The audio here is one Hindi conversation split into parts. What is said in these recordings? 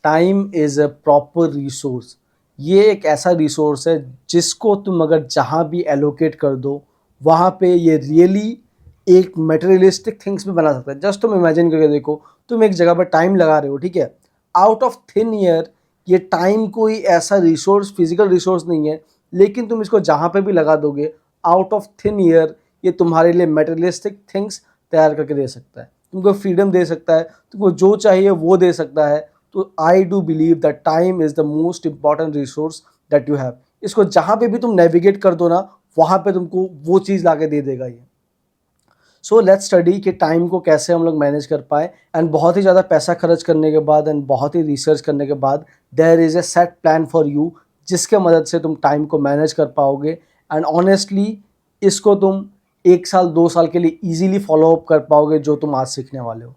Time is a proper resource. ये एक ऐसा रिसोर्स है जिसको तुम अगर जहाँ भी एलोकेट कर दो वहाँ पे ये रियली एक मटेरियलिस्टिक थिंग्स भी बना सकता है। जस्ट तुम इमेजिन करके देखो, तुम एक जगह पर टाइम लगा रहे हो, ठीक है, आउट ऑफ थिन ईयर। ये टाइम कोई ऐसा रिसोर्स, फिजिकल रिसोर्स नहीं है, लेकिन तुम इसको जहाँ पे भी लगा दोगे आउट ऑफ थिन ईयर ये तुम्हारे लिए मटेरियलिस्टिक थिंग्स तैयार करके दे सकता है, तुमको फ्रीडम दे सकता है, तुमको जो चाहिए वो दे सकता है। तो I do believe that time is the most important resource that you have. इसको जहाँ पे भी तुम नेविगेट कर दो ना, वहाँ पे तुमको वो चीज़ ला के दे देगा ये। सो लेट्स स्टडी कि टाइम को कैसे हम लोग मैनेज कर पाए। एंड बहुत ही ज़्यादा पैसा खर्च करने के बाद एंड बहुत ही रिसर्च करने के बाद there is a set plan for you, जिसके मदद से तुम टाइम को मैनेज कर पाओगे। एंड ऑनेस्टली इसको तुम 1 साल 2 साल के लिए ईजिली फॉलो अप कर पाओगे जो तुम आज सीखने वाले हो।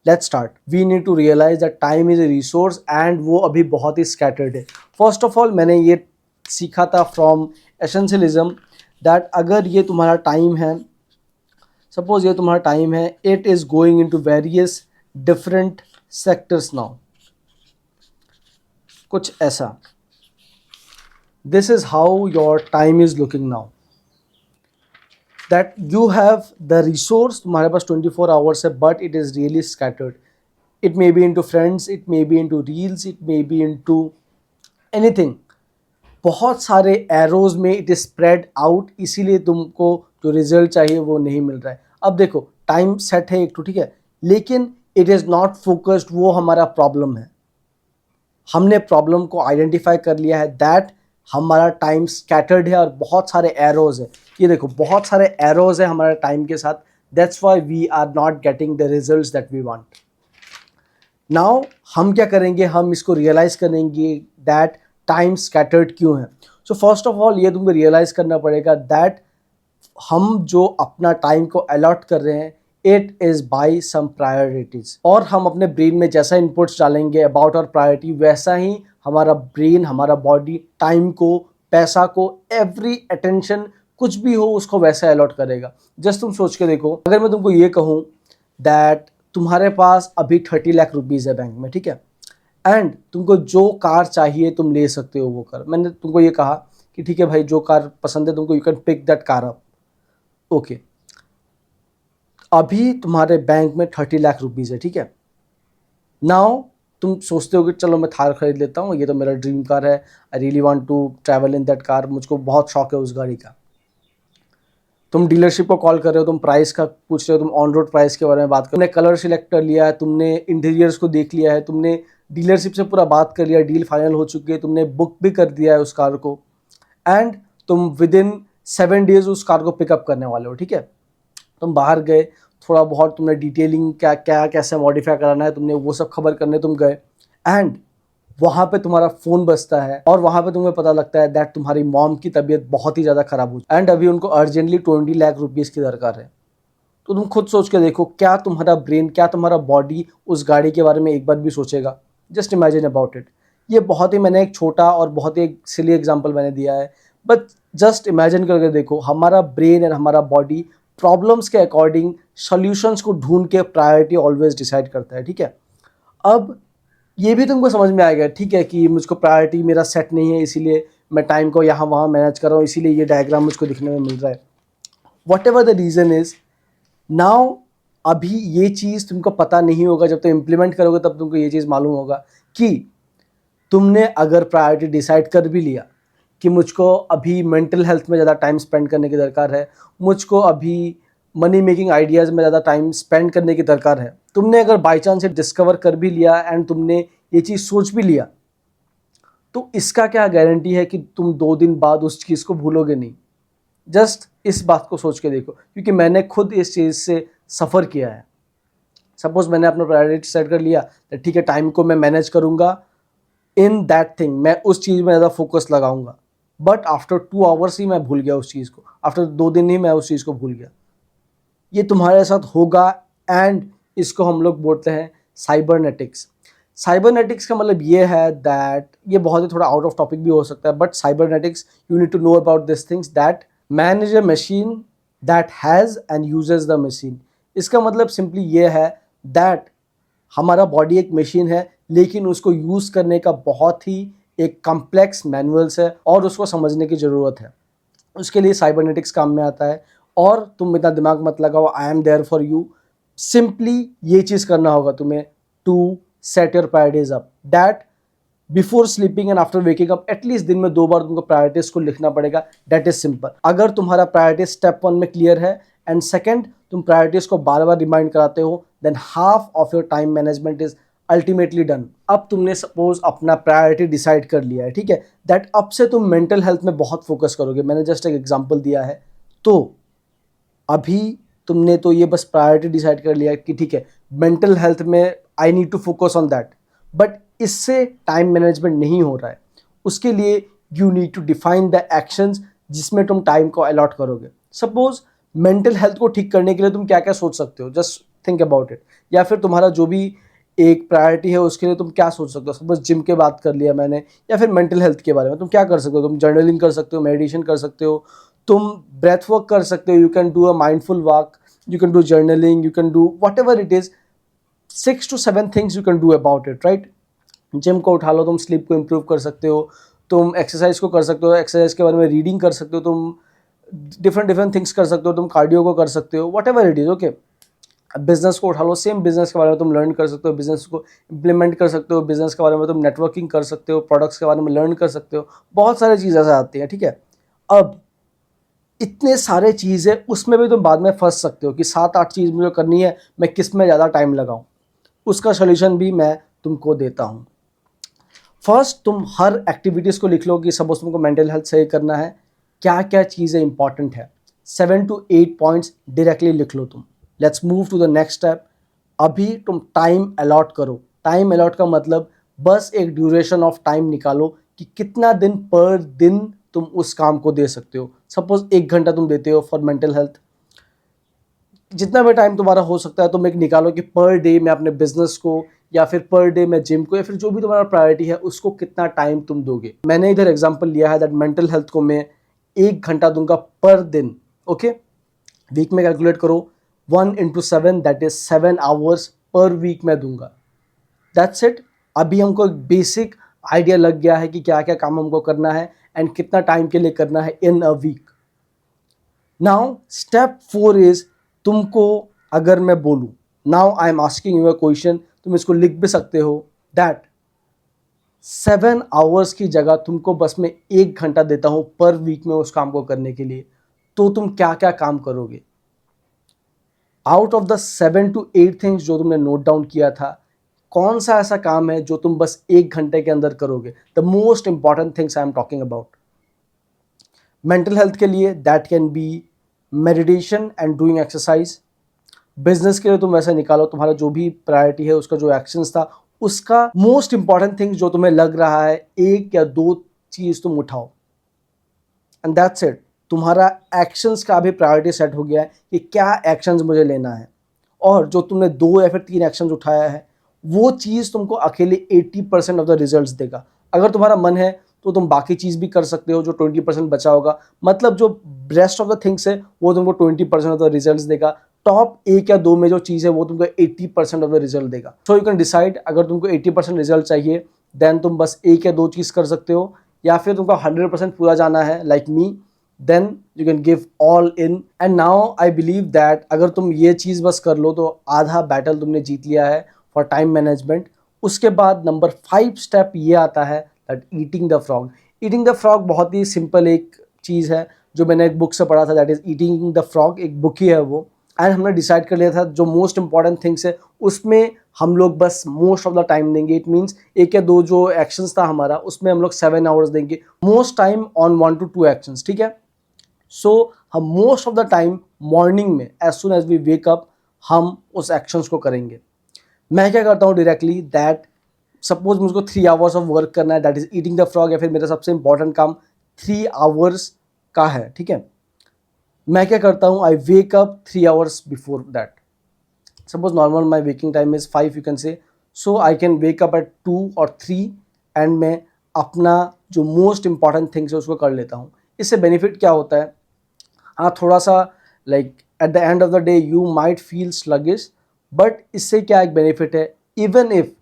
Let's start. We need to realize that time is a resource and वो अभी बहुत ही स्कैटर्ड है। फर्स्ट ऑफ ऑल मैंने ये सीखा था फ्रॉम एसेंशियलिज्म दैट अगर ये तुम्हारा टाइम है, सपोज ये तुम्हारा टाइम है, it is going into various different sectors now, कुछ ऐसा। This is how your time is looking now, that you have the resource, तुम्हारे पास 24 आवर्स है, but it is really scattered. It may be into friends, it may be into reels, it may be into anything. बहुत सारे एरोज में इट इज स्प्रेड आउट, इसीलिए तुमको जो रिजल्ट चाहिए वो नहीं मिल रहा है। अब देखो टाइम सेट है एक तो, ठीक है, लेकिन इट इज़ नॉट फोकस्ड, वो हमारा प्रॉब्लम है। हमने प्रॉब्लम को आइडेंटिफाई कर लिया है दैट हमारा टाइम स्कैटर्ड है और बहुत सारे एरोज है। ये देखो बहुत सारे एरोज है हमारे टाइम के साथ, that's why we are not getting the results that we want. Now हम क्या करेंगे, हम इसको रियलाइज करेंगे दैट टाइम स्कैटर्ड क्यों है। सो फर्स्ट ऑफ ऑल ये तुमको रियलाइज करना पड़ेगा दैट हम जो अपना टाइम को अलॉट कर रहे हैं it is by some priorities, और हम अपने ब्रेन में जैसा इनपुट्स डालेंगे अबाउट आवर प्रायोरिटी, वैसा ही हमारा ब्रेन, हमारा बॉडी टाइम को, पैसा को, एवरी अटेंशन कुछ भी हो उसको वैसा अलॉट करेगा। जस्ट तुम सोच के देखो, अगर मैं तुमको ये कहूँ दैट तुम्हारे पास अभी 30 लाख रुपीज़ है बैंक में, ठीक है, एंड तुमको जो कार चाहिए तुम ले सकते हो वो कार। मैंने तुमको ये कहा कि ठीक है भाई जो कार पसंद है तुमको, you can pick that car up, okay. अभी तुम्हारे बैंक में 30 लाख रुपीज़ है, ठीक है। नाउ तुम सोचते हो कि चलो मैं थार खरीद लेता हूँ, ये तो मेरा ड्रीम कार है, I really want to travel in that car, मुझको बहुत शौक है उस गाड़ी का। तुम डीलरशिप को कॉल कर रहे हो, तुम प्राइस का पूछ रहे हो, तुम ऑन रोड प्राइस के बारे में बात कर, तुमने कलर सिलेक्ट कर लिया है, तुमने इंटीरियर्स को देख लिया है, तुमने डीलरशिप से पूरा बात कर लिया, डील फाइनल हो चुकी है, तुमने बुक भी कर दिया है उस कार को, एंड तुम विद इन 7 डेज उस कार को पिकअप करने वाले हो, ठीक है। तुम बाहर गए, थोड़ा बहुत तुमने डिटेलिंग क्या क्या कैसे मॉडिफाई कराना है तुमने वो सब खबर करने तुम गए, एंड वहाँ पे तुम्हारा फ़ोन बजता है और वहाँ पे तुम्हें पता लगता है दैट तुम्हारी मॉम की तबीयत बहुत ही ज़्यादा ख़राब हो एंड अभी उनको अर्जेंटली 20 लाख रुपीज़ की दरकार है। तो तुम खुद सोच के देखो, क्या तुम्हारा ब्रेन, क्या तुम्हारा बॉडी उस गाड़ी के बारे में एक बार भी सोचेगा? Just imagine about it. ये बहुत ही, मैंने एक छोटा और बहुत ही सिली एग्जाम्पल मैंने दिया है, बट जस्ट इमेजिन करके देखो, हमारा ब्रेन एंड हमारा बॉडी प्रॉब्लम्स के अकॉर्डिंग सॉल्यूशंस को ढूंढ के प्रायोरिटी ऑलवेज डिसाइड करता है, ठीक है। अब ये भी तुमको समझ में आएगा, ठीक है, कि मुझको प्रायोरिटी मेरा सेट नहीं है, इसीलिए मैं टाइम को यहाँ वहाँ मैनेज कर रहा हूँ, इसीलिए ये डायग्राम मुझको दिखने में मिल रहा है। What ever the reason is, now अभी ये चीज़ तुमको पता नहीं होगा, जब तुम इम्प्लीमेंट करोगे तब तुमको ये चीज़ मालूम होगा कि तुमने अगर प्रायोरिटी डिसाइड कर भी लिया कि मुझको अभी मेंटल हेल्थ में ज़्यादा टाइम स्पेंड करने की दरकार है, मुझको अभी मनी मेकिंग आइडियाज़ में ज़्यादा टाइम स्पेंड करने की दरकार है, तुमने अगर बाई चांस से डिस्कवर कर भी लिया एंड तुमने ये चीज़ सोच भी लिया, तो इसका क्या गारंटी है कि तुम 2 दिन बाद उस चीज़ को भूलोगे नहीं? जस्ट इस बात को सोच के देखो, क्योंकि मैंने खुद इस चीज़ से सफ़र किया है। सपोज मैंने अपना प्रायोरिटी सेट कर लिया, तो ठीक है टाइम को मैं मैनेज करूँगा इन दैट थिंग, मैं उस चीज़ में ज़्यादा फोकस लगाऊंगा, बट आफ्टर 2 आवर्स ही मैं भूल गया उस चीज़ को, आफ्टर 2 दिन ही मैं उस चीज़ को भूल गया। ये तुम्हारे साथ होगा एंड इसको हम लोग बोलते हैं साइबरनेटिक्स। साइबरनेटिक्स का मतलब ये है दैट, ये बहुत ही थोड़ा आउट ऑफ टॉपिक भी हो सकता है, but cybernetics you need to know about this things that man is a machine that has and uses the machine. इसका मतलब सिंपली ये है दैट हमारा बॉडी एक मशीन है लेकिन उसको यूज़ करने का बहुत ही एक कॉम्प्लेक्स मैनुअल्स है और उसको समझने की ज़रूरत है। उसके लिए साइबरनेटिक्स काम में आता है। और तुम इतना दिमाग मत लगाओ, I am there for you. Simply ये चीज़ करना होगा तुम्हें to set your priorities up, that before sleeping and after waking up at least दिन में 2 बार तुमको प्रायोरिटीज को लिखना पड़ेगा। That is simple. अगर तुम्हारा प्रायोरिटीज स्टेप 1 में क्लियर है एंड सेकंड तुम प्रायोरिटीज को बार बार रिमाइंड कराते हो, than half of your time management is ultimately done. अब तुमने सपोज अपना प्रायोरिटी डिसाइड कर लिया है, ठीक है, दैट अब से तुम मेंटल हेल्थ में बहुत फोकस करोगे। मैंने जस्ट एक एग्जांपल दिया है। तो अभी तुमने तो ये बस प्रायोरिटी डिसाइड कर लिया कि ठीक है मेंटल हेल्थ में I need to focus on that, but इससे टाइम मैनेजमेंट नहीं हो रहा है। उसके लिए you need to define the actions जिसमें तुम टाइम को अलॉट करोगे। सपोज मेंटल हेल्थ को ठीक करने के लिए तुम क्या क्या सोच सकते हो, जस्ट थिंक अबाउट इट। या फिर तुम्हारा जो भी एक प्रायोरिटी है उसके लिए तुम क्या सोच सकते हो। सपोज जिम के बात कर लिया मैंने, या फिर मेंटल हेल्थ के बारे में तुम क्या कर सकते हो। तुम जर्नलिंग कर सकते हो, मेडिटेशन कर सकते हो, तुम ब्रेथ वर्क कर सकते हो, you can do a mindful walk, you can do journaling, you can do what ever it is. 6 to 7 things you can do about it, right. Gym को उठा लो, तुम स्लीप को इम्प्रूव कर सकते हो, तुम एक्सरसाइज को कर सकते हो, एक्सरसाइज के बारे में रीडिंग कर सकते हो, तुम डिफरेंट थिंग्स कर सकते हो, तुम कार्डियो को कर सकते हो, what ever it is, okay. Business को उठा लो, सेम बिजनेस के बारे में तुम लर्न कर सकते हो, बिजनेस को इम्प्लीमेंट कर सकते हो, बिजनेस के बारे में तुम नेटवर्किंग कर सकते हो, प्रोडक्ट्स के बारे में लर्न कर सकते हो, बहुत सारी चीज़ ऐसे आती हैं, ठीक है। अब इतने सारे चीज़ है, उसमें भी तुम बाद में फंस सकते हो कि 7-8 चीज़ मुझे करनी है, मैं किस में ज़्यादा टाइम लगाऊं। उसका सोल्यूशन भी मैं तुमको देता हूं। फर्स्ट तुम हर एक्टिविटीज़ को लिख लो कि सपोज तुमको मेंटल हेल्थ सही करना है, क्या क्या चीज़ें इंपॉर्टेंट है। 7 to 8 पॉइंट्स डायरेक्टली लिख लो तुम। Let's move to the next step. अभी तुम टाइम अलॉट करो। टाइम अलॉट का मतलब बस एक ड्यूरेशन ऑफ टाइम निकालो कि कितना दिन पर दिन तुम उस काम को दे सकते हो। सपोज 1 घंटा तुम देते हो फॉर मेंटल हेल्थ, जितना भी टाइम तुम्हारा हो सकता है तुम एक निकालो कि पर डे मैं अपने बिजनेस को, या फिर पर डे मैं जिम को, या फिर जो भी तुम्हारा प्रायोरिटी है उसको कितना टाइम तुम दोगे। मैंने इधर एग्जांपल लिया है दैट मेंटल हेल्थ को मैं 1 घंटा दूंगा पर दिन, ओके। वीक में कैलकुलेट करो, 1 into 7 that is 7 hours per week में दूंगा। That's it. अभी हमको एक बेसिक आइडिया लग गया है कि क्या क्या काम हमको करना है एंड कितना टाइम के लिए करना है in a week. Now step 4 is, तुमको अगर मैं बोलूं, now I am asking you a question, तुम इसको लिख भी सकते हो, दैट 7 आवर्स की जगह तुमको बस मैं 1 घंटा देता हूं पर वीक में उस काम को करने के लिए, तो तुम क्या क्या काम करोगे। Out of the 7 to 8 things जो तुमने नोट डाउन किया था, कौन सा ऐसा काम है जो तुम बस 1 घंटे के अंदर करोगे। The most important things I am talking about. Mental health के लिए that can be meditation and doing exercise. Business के लिए तुम वैसे निकालो, तुम्हारा जो भी प्रायोरिटी है उसका जो एक्शंस था, उसका मोस्ट इंपॉर्टेंट थिंग्स जो तुम्हें लग रहा है 1 या 2 चीज तुम उठाओ एंड दैट्स इट। तुम्हारा एक्शंस का भी प्रायोरिटी सेट हो गया है कि क्या एक्शंस मुझे लेना है, और जो तुमने 2 या फिर 3 एक्शंस उठाया है वो चीज़ तुमको अकेले 80% ऑफ द रिजल्ट्स देगा। अगर तुम्हारा मन है तो तुम बाकी चीज़ भी कर सकते हो, जो 20% बचा होगा, मतलब जो रेस्ट ऑफ द थिंग्स है वो तुमको 20% ऑफ द रिजल्ट्स देगा। टॉप 1 या 2 में जो चीज़ है वो तुमको 80% ऑफ द रिजल्ट देगा। सो यू कैन डिसाइड, अगर तुमको 80% रिजल्ट चाहिए देन तुम बस 1 या 2 चीज़ कर सकते हो, या फिर तुमको 100% पूरा जाना है like me, then you can give all in. And now I believe that अगर तुम ये चीज़ बस कर लो तो आधा बैटल तुमने जीत लिया है फॉर टाइम मैनेजमेंट। उसके बाद नंबर 5 स्टेप ये आता है that eating the frog. Eating the frog बहुत ही सिंपल एक चीज़ है जो मैंने एक बुक से पढ़ा था, that is eating the frog, एक बुक ही है वो। एंड हमने डिसाइड कर लिया था जो मोस्ट इंपॉर्टेंट थिंग्स है उसमें हम लोग बस मोस्ट ऑफ द टाइम देंगे। इट मीन्स 1 या 2 जो एक्शंस था हमारा उसमें हम लोग 7 आवर्स देंगे, most time on 1 to 2 actions, ठीक है। सो हम most of the time morning में as soon as we wake up हम उस एक्शंस को करेंगे। मैं क्या करता हूँ डायरेक्टली दैट सपोज मुझको 3 आवर्स ऑफ वर्क करना है, that is eating the frog, या फिर मेरा सबसे इंपॉर्टेंट काम 3 आवर्स का है, ठीक है। मैं क्या करता हूँ, I wake up 3 hours before that. Suppose normal my waking time is 5 you can say, so I can wake up at 2 or 3 and मैं अपना जो मोस्ट इंपॉर्टेंट थिंग्स है उसको कर लेता हूँ। इससे बेनिफिट क्या होता है, हाँ थोड़ा सा like at the end of the day you might feel sluggish, but इससे क्या एक बेनिफिट है, इवन इफ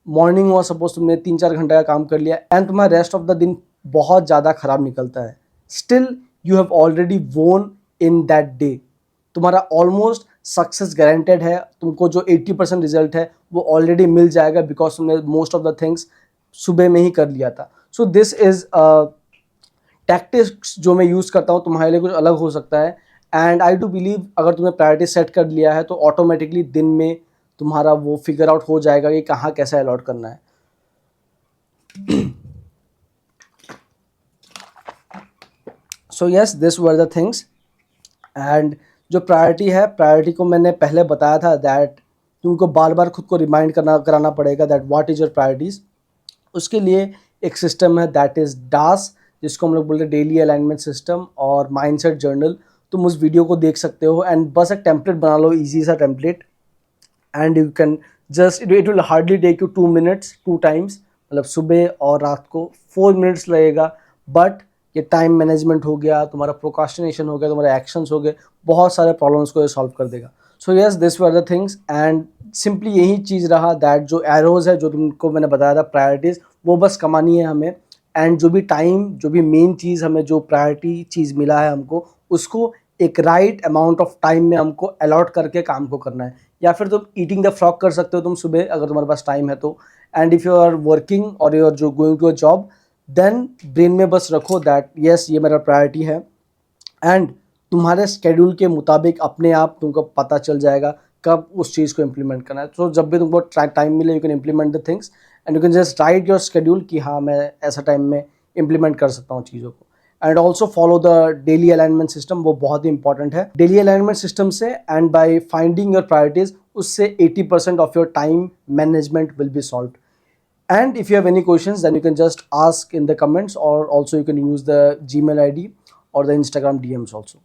मॉर्निंग हुआ, सपोज तुमने 3-4 घंटे का काम कर लिया एंड तुम्हारा रेस्ट ऑफ द दिन बहुत ज़्यादा खराब निकलता है, स्टिल यू हैव ऑलरेडी वोन इन दैट डे। तुम्हारा ऑलमोस्ट सक्सेस गारंटेड है, तुमको जो 80% रिजल्ट है वो ऑलरेडी मिल जाएगा बिकॉज तुमने मोस्ट ऑफ द थिंग्स सुबह में ही कर लिया था। सो दिस इज टैक्टिक्स जो मैं यूज़ करता हूँ, तुम्हारे लिए कुछ अलग हो सकता है एंड आई डू बिलीव अगर तुमने प्रायोरिटी सेट कर लिया है तो ऑटोमेटिकली दिन में तुम्हारा वो फिगर आउट हो जाएगा कि कहाँ कैसे अलॉट करना है। So yes, this were the things and जो प्रायोरिटी है, प्रायोरिटी को मैंने पहले बताया था दैट तुमको बार बार खुद को रिमाइंड कराना पड़ेगा that what is your priorities. उसके लिए एक सिस्टम है दैट इज़ डास, जिसको हम लोग बोलते हैं डेली अलाइनमेंट सिस्टम और माइंडसेट जर्नल। तुम उस वीडियो को देख सकते हो एंड बस एक टेम्पलेट बना लो, इजी सा template, and you can just it will hardly take you 2 minutes 2 times, मतलब सुबह और रात को 4 मिनट्स लगेगा, बट ये टाइम मैनेजमेंट हो गया, तुम्हारा प्रोकास्टिनेशन हो गया, तुम्हारे एक्शंस हो गए, बहुत सारे प्रॉब्लम्स को ये सॉल्व कर देगा। So yes, this were the things and simply यही चीज़ रहा दैट जो एरोज है जो तुमको मैंने बताया था प्रायोरिटीज़, वो बस कमानी है हमें एंड जो भी टाइम, जो भी मेन चीज़ हमें जो प्रायोरिटी चीज़ मिला है हमको, उसको एक राइट अमाउंट ऑफ टाइम में हमको अलॉट करके काम को करना है। या फिर तुम ईटिंग द फ्रॉग कर सकते हो तुम सुबह अगर तुम्हारे पास टाइम है तो, and if you are working और यू आर जो going to a job, then brain में बस रखो दैट यस ये मेरा प्रायोरिटी है एंड तुम्हारे स्केड्यूल के मुताबिक अपने आप तुमको पता चल जाएगा कब उस चीज़ को इम्प्लीमेंट करना है। तो जब भी तुमको टाइम मिले you can implement the things and you can just right your schedule कि हाँ मैं ऐसा टाइम में इम्प्लीमेंट कर सकता हूँ चीज़ों को। And also follow the daily alignment system, वो बहुत ही इंपॉर्टेंट है। डेली अलाइनमेंट सिस्टम से and by finding your priorities, उससे 80% of your time management will be solved. And if you have any questions, then you can just ask in the comments, or also you can use the Gmail ID or the Instagram DMs also.